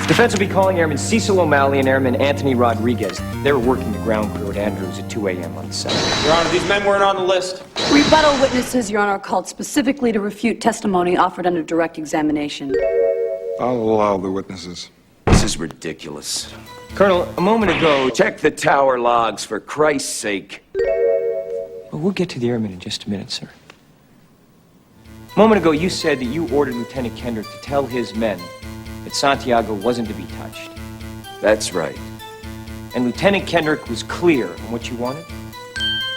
Defense will be calling Airman Cecil O'Malley and Airman Anthony Rodriguez. They were working the ground crew at Andrews at 2 a.m. on the 7th. Your Honor, these men weren't on the list. Rebuttal witnesses, Your Honor, are called specifically to refute testimony offered under direct examination. I'll allow the witnesses. This is ridiculous. Colonel, a moment ago... Check the tower logs, for Christ's sake. Well, we'll get to the airman in just a minute, sir. A moment ago, you said that you ordered Lieutenant Kendrick to tell his men that Santiago wasn't to be touched. That's right. And Lieutenant Kendrick was clear on what you wanted?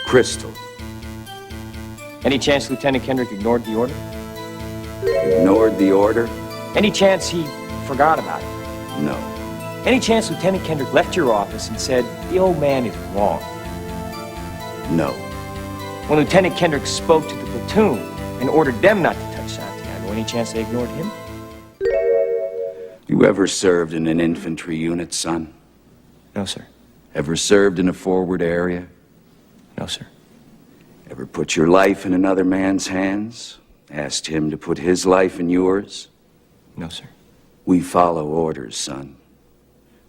Crystal. Any chance Lieutenant Kendrick ignored the order? Ignored the order? Any chance he forgot about it? No. Any chance Lieutenant Kendrick left your office and said, the old man is wrong? No. When Lieutenant Kendrick spoke to the platoon and ordered them not to touch Santiago, any chance they ignored him? You ever served in an infantry unit, son? No, sir. Ever served in a forward area? No, sir. Ever put your life in another man's hands? Asked him to put his life in yours? No, sir. We follow orders, son.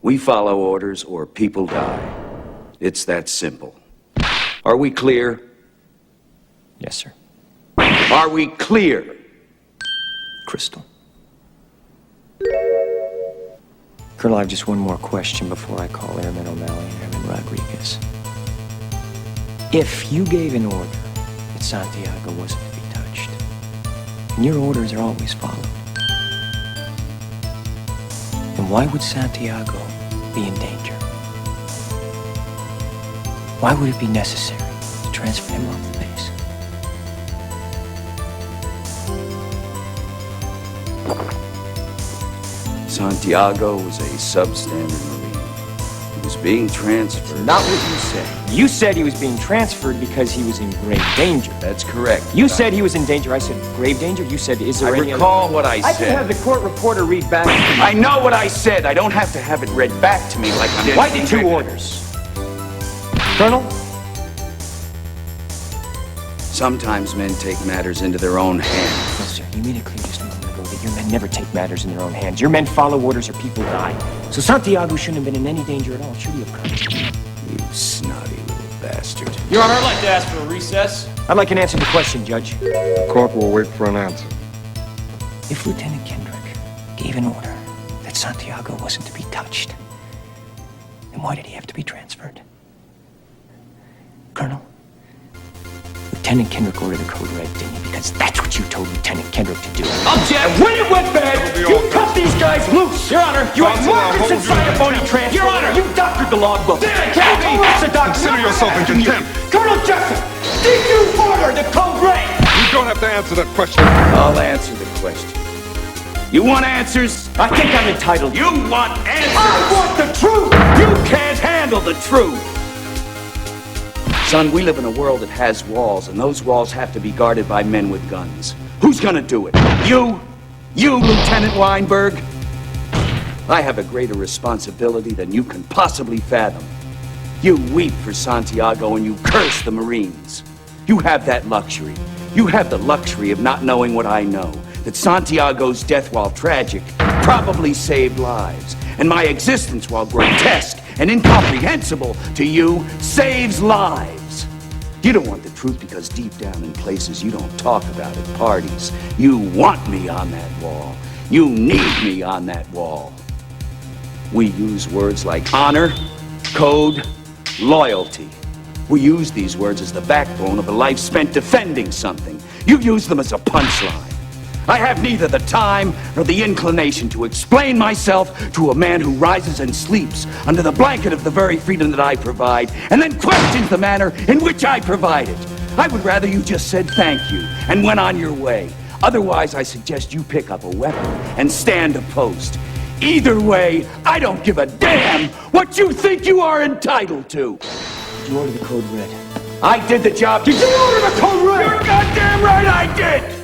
We follow orders or people die. It's that simple. Are we clear? Yes, sir. Are we clear? Crystal. Colonel, I have just one more question before I call Airman O'Malley and Airman Rodriguez. If you gave an order that Santiago wasn't to be touched, and your orders are always followed, then why would Santiago be in danger? Why would it be necessary to transfer him off the base? Santiago was a substandard Marine. He was being transferred. Not what you said. You said he was being transferred because he was in grave danger. That's correct. You said he was in danger. I said grave danger. You said, is there I any recall what I I said. can have the court reporter read back to me. I know what I said. I don't have to have it read back to me like I'm... Why did two orders? Colonel? Sometimes men take matters into their own hands. No, sir. You made it clear just a moment ago that your men never take matters in their own hands. Your men follow orders or people die. So Santiago shouldn't have been in any danger at all, should he have, Colonel? You snotty little bastard. Your Honor, I'd like to ask for a recess. I'd like an answer to the question, Judge. The court will wait for an answer. If Lieutenant Kendrick gave an order that Santiago wasn't to be touched, then why did he have to be transferred? Colonel, Lieutenant Kendrick ordered the code red, didn't he? Because that's what you told Lieutenant Kendrick to do. Object! And when it went bad, you cut these guys loose! Your Honor, You had Counsel, markers I'll inside a hold you in phony contempt. transfer. Your Honor! You doctored the logbook. Captain! Consider yourself in contempt. Colonel Jessup, did you order the code red? You don't have to answer that question. I'll answer the question. You want answers? I think I'm entitled. You want answers? I want the truth! You can't handle the truth! Son, we live in a world that has walls, and those walls have to be guarded by men with guns. Who's gonna do it? You? You, Lieutenant Weinberg? I have a greater responsibility than you can possibly fathom. You weep for Santiago and you curse the Marines. You have that luxury. You have the luxury of not knowing what I know. That Santiago's death, while tragic, probably saved lives. And my existence, while grotesque and incomprehensible to you, saves lives. You don't want the truth because deep down in places you don't talk about at parties, you want me on that wall. You need me on that wall. We use words like honor, code, loyalty. We use these words as the backbone of a life spent defending something. You use them as a punchline. I have neither the time nor the inclination to explain myself to a man who rises and sleeps under the blanket of the very freedom that I provide, and then questions the manner in which I provide it. I would rather you just said thank you and went on your way. Otherwise, I suggest you pick up a weapon and stand a post. Either way, I don't give a damn what you think you are entitled to. Did you order the code red? I did the job. Did you order the code red? You're goddamn right I did!